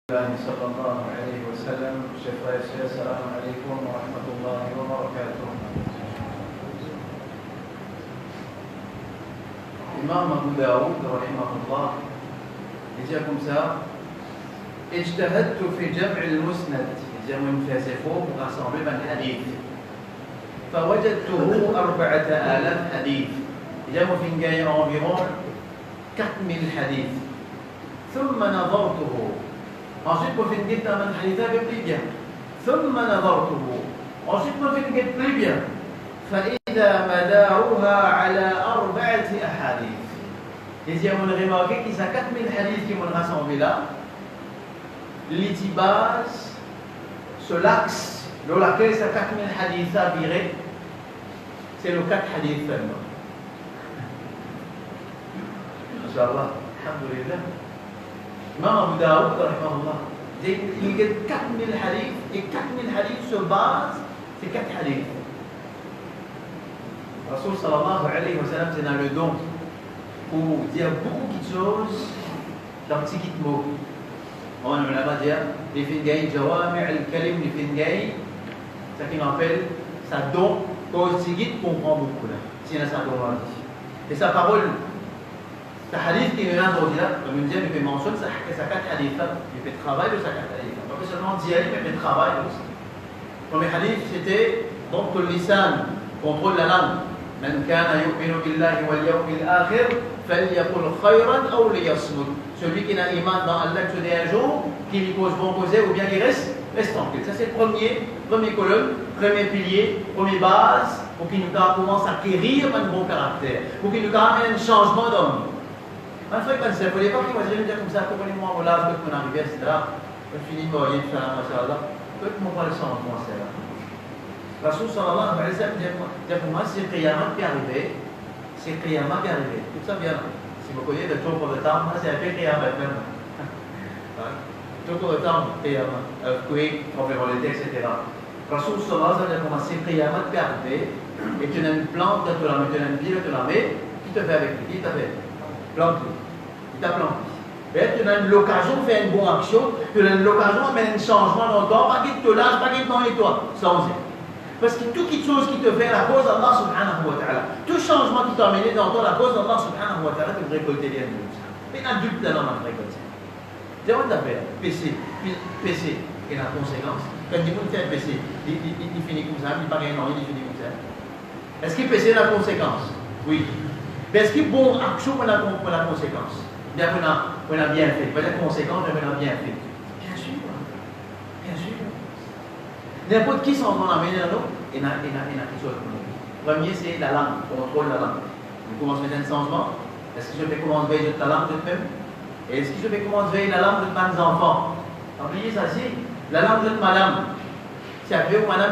صلى الله عليه وسلم. Chers frères et sœurs, salam alaikum wa rahmatullahi wa barakatuh. Imam Abu Daoud, rahimahullah, il dit comme ça: اجتهدت في جمع المسند. Il dit moi, il me fait assez fort pour rassembler un hadith. فوجدته 4000 حديث. Il dit moi, il gagne environ 4000 hadith. ثم نظرته. Ensuite, pour finir dans un hadith plus bien. ثم نظرته. Ensuite, pour finir plus bien. فإذا مدارها على 4 أحاديث. Il dit, on a remarqué qu'il y a 4000 hadiths qui m'ont rassemblé là. L'itibaz, sur l'axe, dans lequel ces 4000 hadiths à virer, c'est le 4 hadiths seulement. Inch'Allah, alhamdulillah. Imam Abu Daoud, il y a 4000 hadiths, et 4000 hadiths sur base, c'est 4 hadiths. Rasul sallallahu alayhi wa sallam, c'est dans le don pour dire beaucoup de choses dans petit kit mot. On va dire, les fingaïs, jawami al-kalim, les fingaïs, ce qu'on appelle, ça don, cause petit kit comprend beaucoup là. C'est ça qu'on va dire. Et sa parole, le hadith qui est là, comme une diable, il fait mention, ça a 4 hadiths, il fait travail de sa 4 hadiths. Pas seulement dire, mais il fait travail aussi. Le premier hadith, c'était donc que le lisan contrôle la langue. من كان يؤمن بالله واليوم الآخر فليقل خيرا أو ليصمت. Celui qui n'a iman dans Allah que un jour, qui lui cause bon causer ou bien qui reste tranquille. Ça c'est le premier colonne, premier pilier, première base pour qu'il nous commence à acquérir un bon caractère, pour qu'il nous amène un changement d'homme. En fait, quand c'est pour les gens qui vont dire comme ça, comprenez-moi, voilà, peut-être qu'on arrive, etc. On finit par y faire un machallah, peut-être qu'on va le changement, c'est là. Rasul sallallahu alayhi wa sallam dit pour moi, si le Qiyamah est arrivé, tout ça vient. Si vous connaissez le tour pour le temps, c'est un peu Qiyamah même. Tour pour le temps, Qiyamah, earthquake, tremblement de terre, etc. Rasul sallallahu alayhi wa sallam dit pour moi, si le Qiyamah est arrivé, et tu as une plante, tu as une ville, tu la mets, qui te fait avec lui? Qui t'a fait? Planté. Il t'a planté. Et tu as l'occasion de faire une bonne action, tu as l'occasion de mettre un changement dans le temps, pas qu'il te lâche, pas qu'il te donne toi, sans y. Parce que toute chose qui te fait la cause d'Allah subhanahu wa ta'ala, tout changement qui t'a amené dans toi, la cause d'Allah subhanahu wa ta'ala, tu peux récolter les animaux. Mais l'adulte là, on a récolté. C'est quoi t'appelles PC. PC. Et la conséquence, quand il fait un PC, il finit comme ça, il paraît non, il finit comme ça. Est-ce qu'il PC la conséquence? Oui. Mais est-ce qu'il bon action pour la conséquence? Bien qu'on a bien fait. Pas la conséquence, mais on a bien fait. Bien sûr. Bien sûr. N'importe qui s'en va amener à nous, il y a quelque chose pour nous. Premier, c'est la langue, on contrôle la langue. On commence à faire un changement. Est-ce que je fais comment veiller ta langue de même? Et est-ce que je fais comment veiller la langue de mes enfants? Oubliez ça, si. La langue de madame. Si après, madame,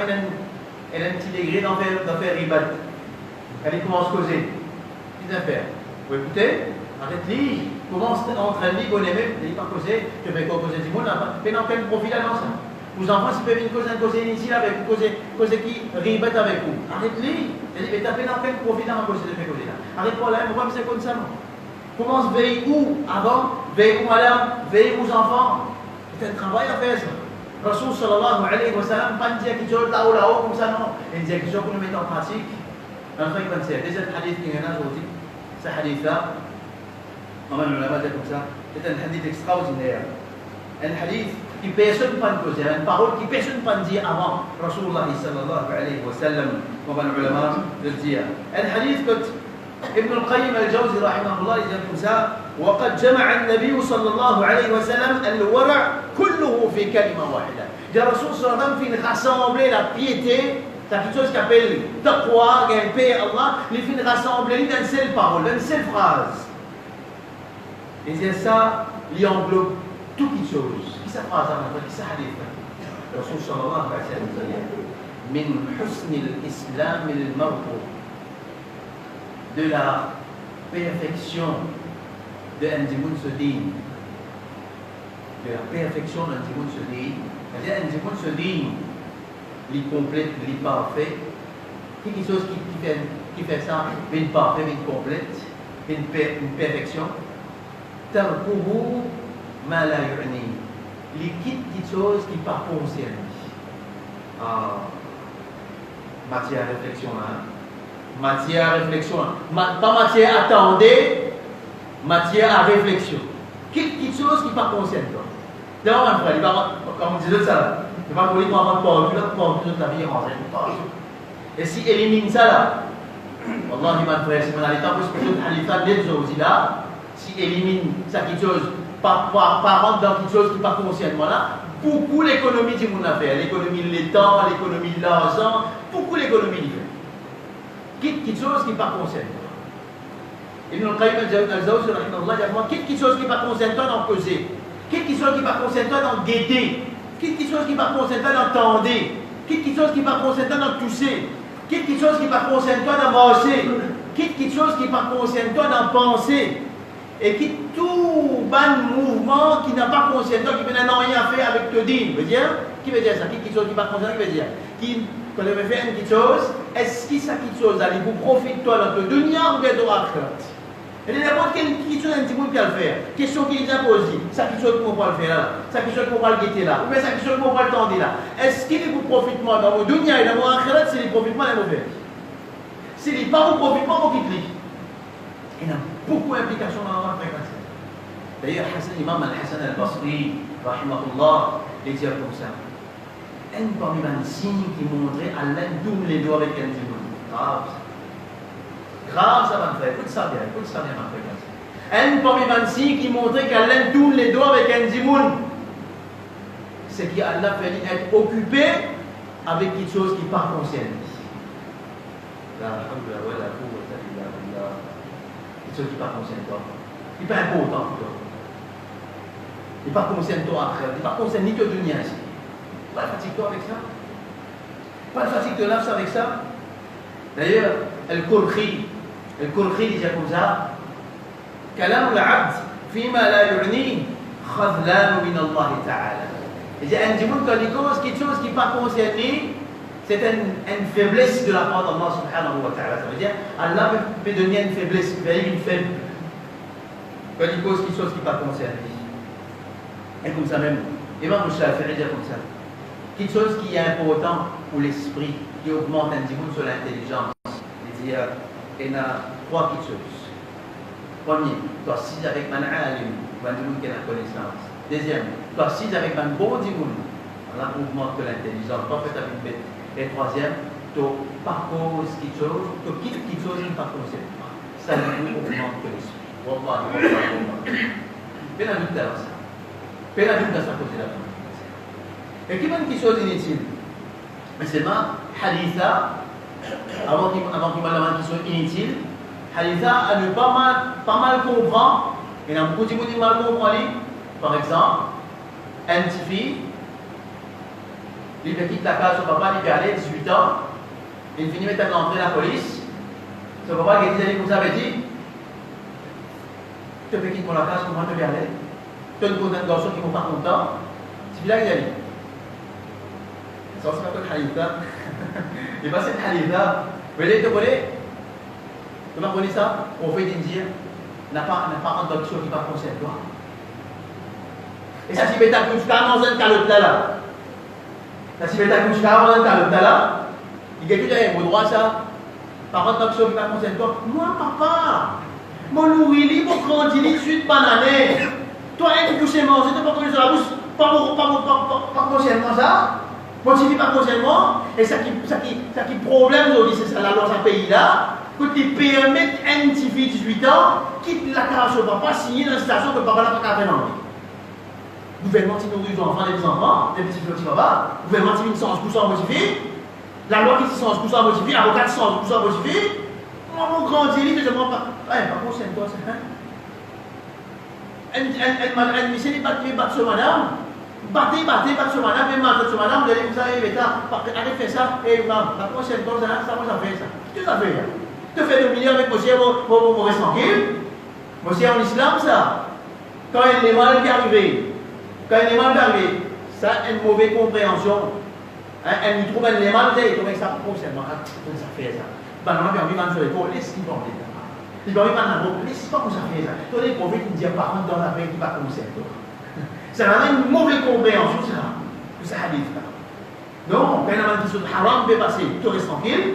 elle a un petit degré d'en faire ribat. Elle commence à causer. Qu'est-ce qu'elle fait? Vous écoutez? Arrête-lui. Commence à entraîner, qu'on est même. Il n'est pas causé. Tu fais quoi causer du monde? Mais dans quel profil là, ça? Vos enfants, s'ils peuvent venir causer ici avec vous, causer qui ribette avec vous. Arrête-les. Mais t'as fait dans quel profit dans causer de faire causer là. Arrête-toi là, pourquoi c'est comme ça, non? Commence à veiller où avant? Veille où madame? Veille aux enfants. C'est un travail à faire ça. Rasul sallallahu alayhi wa sallam, pas dire quelque chose là-haut, comme ça, non. Il dit quelque chose pour nous mettre en pratique. Enfin, comme c'est. Deuxième hadith qui est là aujourd'hui, ce hadith-là, on va nous l'abattre comme ça. C'est un hadith extraordinaire. Un hadith qui personne ne peut causer, une parole qui personne ne peut dire avant Rasulullah sallallahu alayhi wa sallam, comme les ulama le dire. Un hadith que Ibn al-Qayyim al-Jawzi rahimahullah il dit comme ça: وقد جمع النبي صلى الله عليه وسلم الورع كله في كلمة واحدة. Il dit Rasul sallallahu alayhi wa sallam rassembler la piété, c'est quelque chose qui appelle taqwa, qui est paix à Allah, il fait rassembler dans une seule parole, dans une seule phrase. Et c'est ça, il englobe toutes les choses. Sa phrase qui sa hadith. Rasul sallallahu alayhi wa sallam min husn al-islam al-mar'u, de la perfection de Andimun Sudin, de la perfection d'Andimun Sudin, c'est-à-dire Andimun Sudin, il complète, il parfait, quelque chose qui fait ça, une parfait, une complète, une perfection. Tarkuhu ma la yu'ni. les petites choses qui par concernent. Matière à réflexion là. Matière à réflexion là. Pas matière attendez, matière à réflexion. Quelle petite chose qui par concerne toi. D'abord, mon frère, comme on disait ça, il va pouvoir prendre pour toute la vie rentrer. Et si élimine ça là, Wallahi, mon frère, si on a l'état pour se poser Khalifa des là, si élimine ça quelque chose, pas rentrer dans quelque chose qui pas concerne moi là, beaucoup l'économie du monde à faire, l'économie de l'état, l'économie de l'argent, beaucoup l'économie du fait. Quelque chose qui pas concerne toi. Ibn al-Qayyim al-Jawzi, rahimahullah, dit quelque chose qui pas concerne toi dans causer. Quelque chose qui ne va pas concerne toi dans guetter, quelque chose qui ne va pas concerne toi dans tendre, quelque chose qui ne va pas concerne toi dans toucher, quelque chose qui ne va pas concerne toi dans marcher, quelque chose qui ne va pas concerne toi dans penser, et qui tout bon mouvement qui n'a pas concerne toi, qui n'a rien à faire avec te dire, qui veut dire ça, quelque chose qui ne va pas concerne, qui veut dire, quand on veut faire une petite chose, est-ce que ça quelque chose allez vous profiter toi dans te dunya ou bien de l'akhirat? Et n'importe quelle question un petit peu qui va le faire. Question qui est déjà posée. Ça quelque chose qu'on va le faire là. Ça quelque chose qu'on va le guetter là. Ou bien ça quelque chose qu'on va le tendre là. Est-ce qu'il vous profite moi dans vos dunya et dans vos akhirat, c'est les profitements et les mauvais. C'est les pas vos profitements, vous quittez. Il y a beaucoup d'implications dans la fréquence. D'ailleurs, l'imam Al-Hassan Al-Basri, rahimahullah, les dit comme ça. Un parmi les signes qui montraient Allah double les doigts avec un dimanche. Grave ça va me faire, écoute ça bien, ma frère. Un parmi les signes qui montrait qu'Allah tourne les doigts avec un dimoun, c'est qu'Allah fait être occupé avec quelque chose qui part concerne. Quelque chose qui part concerne toi. Il n'est pas important pour toi. Il n'est pas concerne toi après. Il n'est pas concerne ni te dunya ici. Pas fatigue-toi avec ça. Pas fatigue-toi avec ça. D'ailleurs, الكرخي disait comme ça كلام العبد فيما لا يعنيه خذلان من الله تعالى. Il dit un dimoun quand il cause quelque chose qui n'est pas concerné, c'est une faiblesse de la part d'Allah subhanahu wa ta'ala. Ça veut dire Allah peut donner une faiblesse, il fait une faible quand il cause quelque chose qui n'est pas concerné. Et comme ça même, Imam Shafi'i dit comme ça. Quelque chose qui est important pour l'esprit, qui augmente un dimoun sur l'intelligence. Il dit il y a trois petites choses. Premier, tu assises avec un alim, un dimoun qui a la connaissance. Deuxième, tu assises avec un bon dimoun, on augmente l'intelligence, pas fait avec une bête. Et troisième, tu parcours quelque chose, tu quittes quelque chose, tu ne pas concept. Ça nous augmente l'esprit. Wallah. Peine à doute dans ça. Peine à doute dans sa côté là. Et qui m'a une chose inutile? Mais c'est ma haditha. Avant qu'il m'ait demandé une question inutile, Halitha a ne pas mal comprendre. Il y a beaucoup de gens qui mal comprendre. Par exemple, un petit fille, il quitte la case, son papa, il va aller 18 ans, il finit de l'entrée de la police. Son papa, il dit comme ça, il dit tu peux quitter pour la case, comment tu vas aller? Tu as une garçon qui n'est pas content. C'est là qu'il a dit. Ça, c'est pas le Halitha. Il va cette Halitha. Vous voyez, tu connais ça? On fait dire, n'a pas un docteur qui va concerne toi. Et ça, si tu as dans un calotte là. Ça, si tu as dans un calotte là, il y a quelqu'un qui a droit ça. Par un docteur qui va concerne toi. Moi, papa, mon nourri, mon grandi, il suite banané. Toi, tu touches manger, tu ne peux pas connaître la bouche. Pas concernant ça. Moi, je ne suis pas concernant. Et ça qui problème aujourd'hui, c'est ça, là, dans un pays là. Que tu permets un petit fille de 18 ans, quitte la case au papa, signer dans une station que le papa n'a pas fait non. Gouvernement qui nourrit les enfants, les petits-enfants, les petits petits papas, gouvernement qui sans cousin motivé, la loi qui sans cousin motivé, avocat qui sans cousin motivé, moi, mon grand délit, je ne sais pas. Par contre, c'est toi, c'est un monsieur qui bat sur madame, battez sur madame, et matez sur madame, vous allez vous arriver là, allez faire ça, et par contre, c'est toi, ça, moi, ça fait ça. Qu'est-ce que ça fait? Tu fais le milieu avec monsieur, mon mauvais tranquille. Monsieur en islam, ça. Quand il est mal arrivé, ça a une mauvaise compréhension. Elle trouve un mal, il trouve ça pour ça fait ça. Ben, on a bien vu sur les cours, laisse-moi parler. Il va y avoir un laisse pas comme ça fait ça. Toi, les prophètes, ils disent par contre dans la paix qui va comme ça. Ça a une mauvaise compréhension, ça, de ce hadith-là. Non, quand il y a une chose haram, peut passer, tout reste tranquille,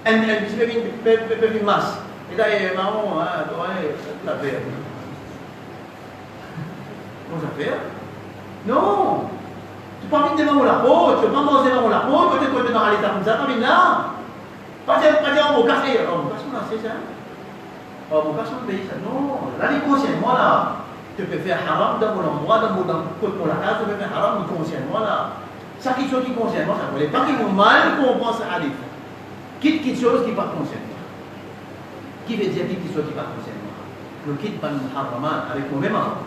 elle peut une masse. Et là, il y a maman, toi, la paix. Comment ça fait? Non! Tu n'as pas envie de manger la peau, tu ne veux pas manger la peau, peut-être que tu es dans l'état comme ça, pas bien là. Pas dire, on va casser. On va casser, c'est ça. On va casser le pays, ça. Non, là, les conscientement, là, tu peux faire haram dans mon endroit, dans la case, tu peux faire haram conscientement, là. Ça, quelque chose qui conscientement, ça ne voulait pas qu'il nous mal comprendre ça à l'effet. Quitte quelque chose qui n'est pas conscientement. Qui veut dire quelque chose qui n'est pas conscientement? Le quitte pas le haramat avec mauvais maman.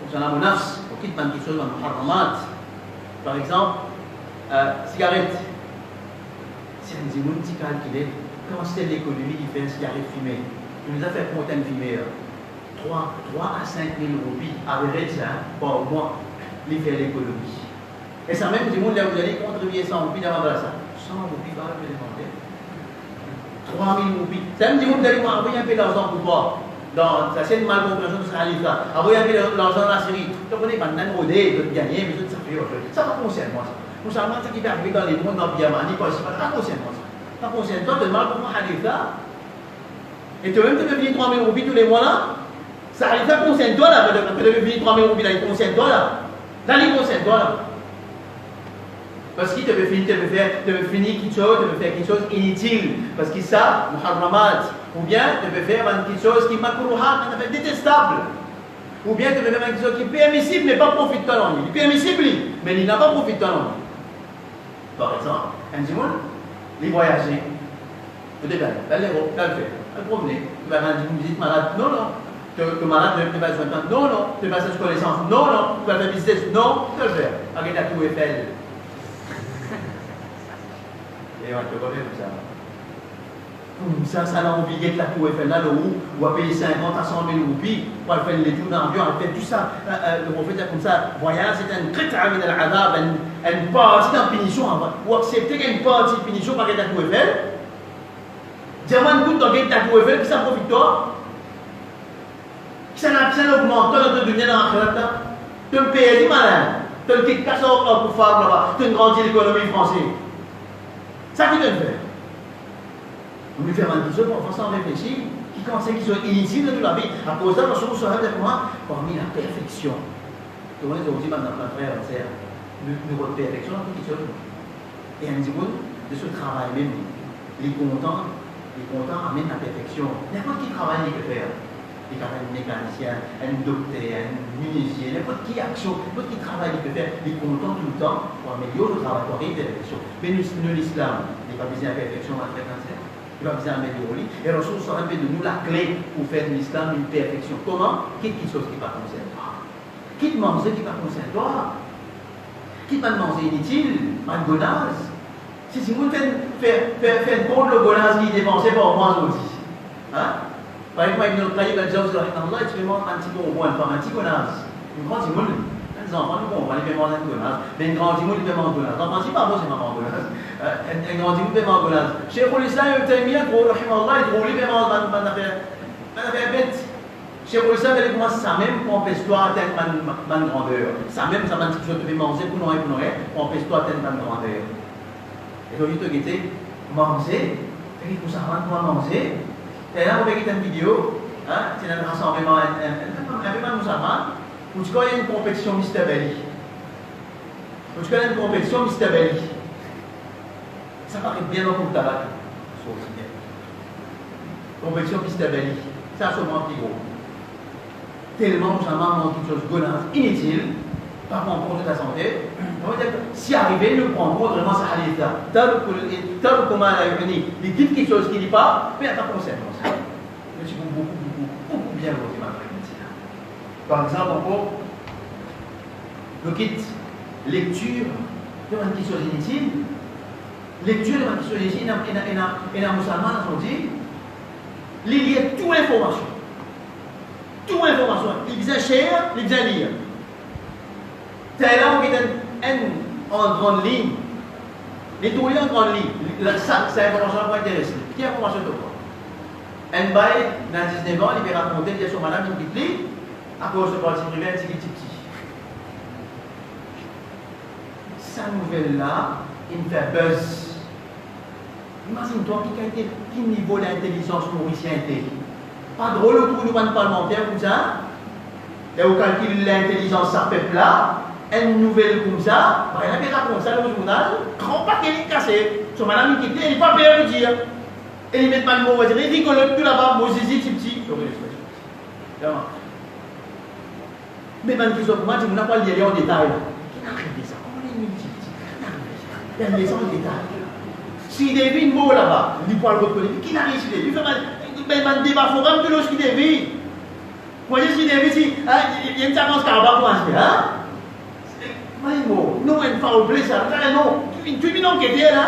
Concernant mon nafs, le quitte pas quelque chose dans le haramat. Par exemple, cigarette. Si on dit, mon petit calculé, comment c'est l'économie qui fait une cigarette fumée? Il nous a fait combien de fumée? 3 à 5 000 roupies, avec ça, par mois, il fait l'économie. Et ça même, du monde là, vous allez contribuer 100 roupies d'avant de ça. 100 roupies, quand même, demander. 3 000 roupies. Ça même, du monde, vous allez envoyer un peu d'argent pour toi. Dans ça, c'est une malcompréhension de ce livre-là. Envoyer un peu d'argent dans la série. Tu connais maintenant, rodé, de gagner, mais ça fait autre chose. Ça va concerne moi, ça. Concernant ce qui peut arriver dans les mondes, dans le Biamani, pas ici, ça concerne moi, ça. Ça concerne toi, de mal comprendre un livre-là. Et toi-même, tu peux payer 3 000 roupies tous les mois là. Ça concerne toi là, tu peux payer 3 000 roupies là, il concerne toi là. Là, il concerne toi là. Parce qu'il te veut finir quelque chose, tu veux faire quelque chose inutile. Parce que ça, muharramat. Ou bien tu veux faire quelque chose qui est makruhat, détestable. Ou bien tu veux faire quelque chose qui est permissible, mais pas profitant. Il est permissible, mais il n'a pas profitant. Par exemple, un dimanche, les voyager. Tu te aller, le faire, le promener. Tu vas rendre une visite malade. Non, non. Tu es malade, tu vas faire soin. Non, non. Tu vas faire connaissance. Non, non. Tu vas faire visite. Non, tu vas le faire. Avec la tour Eiffel. Et on te connaît comme ça. Ça l'a oublié que la tour Eiffel là, où on va payer 50 à 100 000 roupies pour faire les tours dans l'avion, on fait tout ça. Le prophète comme ça, voyage, c'est un très très de l'adab, une partie de punition, ou accepter qu'il y a une partie de punition par la tour Eiffel. Diamant tout dans la tour Eiffel, qui ça profite toi? Qui ça augmente, toi, dans donner dans la carte, tu le payes, malin. Tu le quittes 400 € pour faire là-bas, tu grandis l'économie française. Ça qui doit faire. On lui fait un petit peu pour faire ça réfléchir, qui conseille qu'ils soient inutiles de la vie. À cause de ça, nous sommes avec moi parmi la perfection. Tout le monde dit maintenant, ma frère, ma sœur, nous votre perfection, tout qui chose. Et un dit, de ce travail même, les contents amènent la perfection. N'importe qui travail il peut faire. Il peut faire un mécanicien, un docteur, un menuisier, n'importe qui action, n'importe qui travail il peut faire. Il est content tout le temps pour améliorer le travail, pour arriver à la perfection. Mais nous, l'islam, il n'est pas besoin de la perfection à la cancer. Il va besoin d'améliorer. Et Rasoul sera de nous la clé pour faire de l'islam une perfection. Comment? Quitte quelque chose qui ne va pas concerner toi. Quitte manger qui ne va pas concerner toi. Quitte pas manger inutile, pas de gonaz. Si vous faites un compte le gonaz qui est dépensé par moi aussi. Hein? Par exemple, Ibn al-Qayyim al-Jawzi, tu peux manger un petit bonbon, un petit gonaz. Une grande dimoule. Les enfants, nous, on va les faire manger un gonaz. Mais une grande dimoule, ils peuvent manger un gonaz. En principe, pas moi, c'est pas un gonaz. Un grand dimoule, peut manger un gonaz. Cheikh al-Islam, il peut bien, rahimahullah, il trouve, il peut manger un bête. Cheikh al-Islam, il commence ça même pour empêcher-toi d'atteindre ma grandeur. Ça même, ça m'a dit que je te fais manger pour empêcher-toi d'atteindre ma grandeur. Et donc, il te dit, manger, il faut savoir quoi manger. Et là, on va faire une vidéo, c'est un rassemblement, un peu musulman, où tu connais une compétition Mr. Belly. Où tu connais une compétition Mr. Belly. Ça paraît bien dans le tabac. Compétition Mr. Belly. C'est un moment plus gros. Tellement musulman dans quelque chose de gonasse, inutile, pas prendre compte de ta santé. On va dire, si arrivé, nous prendre compte vraiment ça à l'état. Tel comme elle a uni, il dit quelque chose qui ne dit pas, mais à ta conséquence. Je suis beaucoup bien voté ma frère. Par exemple, encore, le kit lecture de une question inutile, lecture de une question inutile, et un musulman a dit, il y a toute information. Toute information. Il vient cher, il vient lire. C'est là où il y a en grande ligne. Les tout en grande ligne. Ça, c'est information qui intéresse. Qui information de quoi? Un bail, dans 19 ans, il va raconter, il y a son madame, il dit, à cause de parti privé, un petit petit. Sa nouvelle-là, il me fait buzz. Imagine-toi quel niveau d'intelligence mauricien était. Pas drôle au trou du banc parlementaire comme ça. Et au calcul l'intelligence, ça peuple là. Une nouvelle comme ça, il y a déjà comme ça dans le journal, grand paquet de cassé. Son madame qui était, il n'est pas payé à vous dire. Et il met pas le mot, on va dire, il rigole tout là-bas, moi zizi, petit. Mais même qui sont pour moi, on n'a pas le lien en détail. Qui n'a rien ça? Comment les multiples? Il y a une maison en détail. Si il devine mot là-bas, il dit pas le reconnaître. Qui n'a rien ici? Il fait un débat forum de l'autre qui devine. Moi, je suis devine, il y a une séquence carabin pour un hein? Non, il faut oublier ça. Non, tu es enquêté là.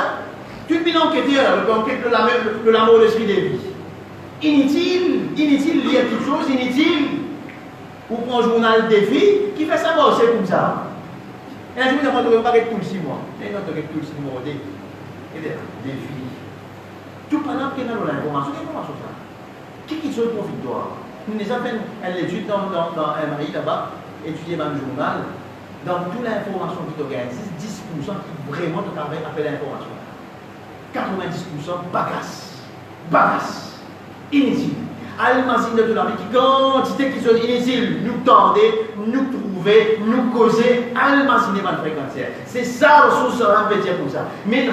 Tu es enquêté là, l'enquête de l'amour de Sri Devi. Inutile lire quelque chose, inutile. Ou prendre un journal défi qui fait ça, c'est comme ça. Et un jour, on ne va pas être tout le 6 mois. Et on ne va pas tout le 6 mois. Et défi. Tout pendant qu'il y a l'information, ça. Qui se profite de toi? Nous avons fait l'étude dans MRI là-bas, étudié dans le journal. Dans toute l'information qui t'organise, 10% qui vraiment te travaille après l'information. 90% bagasse, inutile. Almazine de toute la vie, qui quantité qui sont inutiles, nous tordez, nous trouver, nous causer, almazine mal fréquentiel. C'est ça le sous on peut dire comme ça. Mais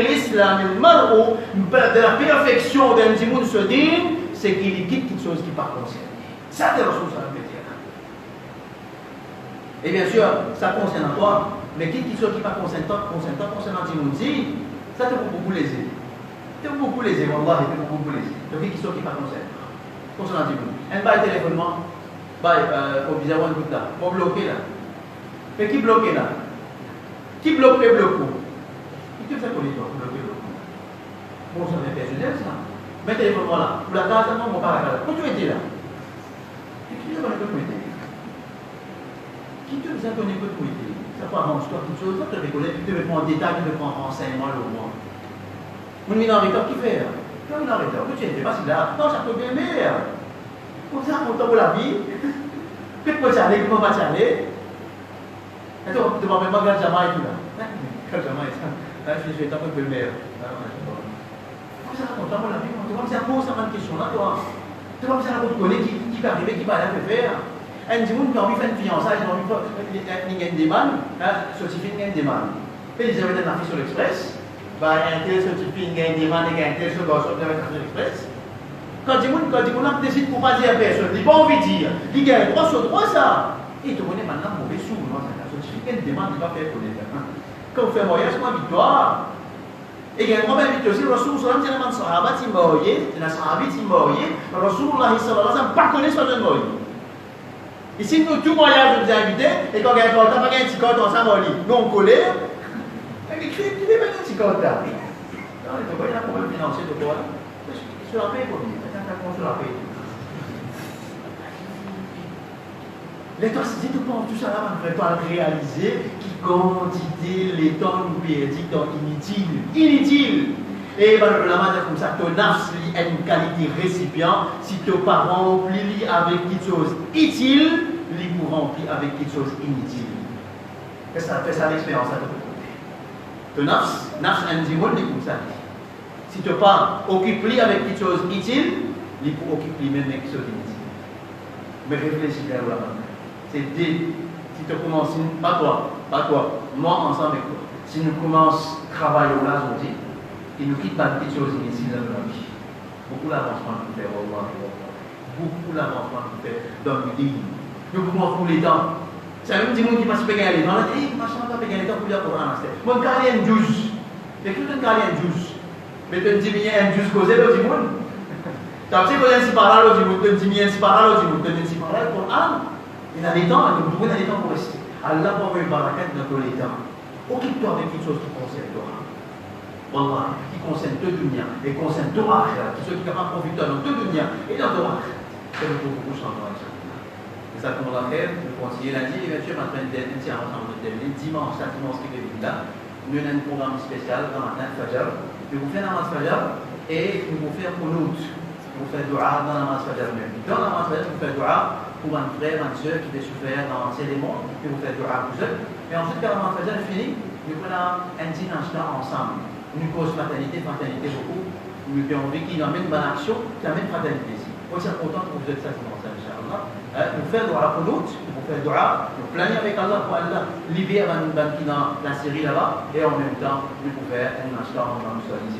l'islam, de la perfection d'un dimoun se dit, c'est qu'il quitte quelque chose qui n'est pas concerné. Ça c'est le sous on peut dire. Et bien sûr, ça concerne toi, mais qui soit qui pas concerne toi, concernant Timounzi, ça te peut beaucoup léser. Tu peux beaucoup léser, wallah, tu peux beaucoup léser. Donc qui soit qui pas concernant Timounzi. Un bail téléphonement, au bizarre, on écoute là, on bloque là. Mais qui bloque là? Qui bloque le bloc? Qui te fait connaître toi, bloquer le bloc? Bon, ça fait personnel ça. Mais téléphonement là, pour la case, non, on part à la case. Quand tu étais là? Et qui te connaît que tu étais? Qui te faisait donner que tu étais? Ça peut arranger toi quelque chose, ça te reconnaît, tu te prendre en détail, tu te prends en renseignement le moins. Mon minoritaire qui fait? Mon minoritaire, que tu étais pas si là, non, ça peut bien mais. Comme ça, on tombe pour la vie. Que tu peux t'aller, comment va t'aller? Et tu ne vas même pas regarder jamais tout là. Regarde jamais ça. Là, je suis un peu le meilleur. Comme ça, on tombe pour la vie, tu vas me dire, pose une question là, toi. Tu vas me dire, tu connais qui va arriver, qui va aller faire. Un dimoun qui a envie de faire une fiançaille, il a envie de faire une demande, certifié une demande. Et ils avaient un affiche sur l'Express, un tel certifié une demande et un tel sur l'Express. Quand dimoun décide pour pas dire à personne, il n'a pas envie de dire, il gagne droit sur droit ça. Et il te connaît maintenant mauvais sous, un certifié une demande, il va faire connaître. Quand on fait moyen, c'est une victoire. Et il y a un grand victoire aussi, Rasulullah sallallahu alayhi wa sallam, sahaba timoye, la sahabi timoye, Rasulullah sallallahu alayhi wa sallam, pas connaître ce moyen. Ici, nous, tout moyen, je vous ai invité, et quand on a un petit compte ensemble, nous on collait, et puis tu n'es pas un petit compte là. Non, il y a un problème financier de quoi? Sur la paix, pour lui, sur la paix. Les temps, si tu penses tout ça là, on ne peut pas réaliser qui quantité les temps nous perdit dans inutile. Inutile! Et ben, le lama comme ça, ton nafs a une qualité récipient. Si ton parent remplit avec quelque chose utile, il vous remplit avec quelque chose inutile. Et ça fait ça l'expérience à ton côté. Ton nafs a un dimoun, comme ça. Si ton parent occupe avec quelque chose utile, il vous occupe même avec quelque chose inutile. Mais réfléchis vers le lama. C'est dès, si tu commences, pas toi, moi ensemble avec toi. Si nous commençons à travailler là aujourd'hui, il nous quitte pas quelque chose inutile dans la vie. Beaucoup d'avancement qu'on fait, beaucoup d'avancement qu'on fait dans le livre. Nous pouvons tous les temps. C'est même des gens qui passent à gagner les temps. On dit, machin, on va gagner les temps pour dire pour un instant. Mon carrière est douce. Mais tout un carrière est douce. Mais tu dis bien un douce causé l'autre monde. Tu sais qu'on a un par là l'autre monde, tu dis bien un par là l'autre monde, tu dis par là pour un. Il y a des temps, nous pouvons des temps pour rester. Allah va me barakat dans tous les temps. Occupe-toi avec quelque chose qui concerne toi. Wallah, qui concerne tout le dunya et concerne tout l'akhirat, qui sont capables de profiter dans tout le dunya et dans tout l'akhirat. C'est le beaucoup changement. Et ça, comme on l'a fait, nous continuons lundi, et bien sûr, on va faire une séance en terminer. Dimanche, chaque dimanche qui est là, nous avons un programme spécial dans la Fajr. Nous vous faisons la Namaz Fajr et nous vous faisons Qunut. Nous vous faisons Dua dans la Namaz Fajr même. Dans la Namaz Fajr, nous faisons Dua pour un frère, une soeur qui fait souffrir dans ces démons, puis vous faites Dua pour eux. Et ensuite, quand la Namaz Fajr est finie, nous prenons un petit instant ensemble. Nous cause fraternité beaucoup. Nous avons vécu dans une bonne action, qui amène fraternité ici. Moi, je suis content que vous êtes ça, Inch'Allah. Nous faisons droit pour nous, nous faisons droit, nous planifions avec Allah pour Allah, libérer la Syrie là-bas, et en même temps, nous pouvons faire un instant dans nous soigner.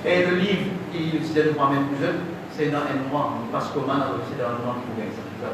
Et le livre qui est le moi-même plus jeune, c'est dans un mois, parce que c'est dans un mois qu'il faut gagner ça.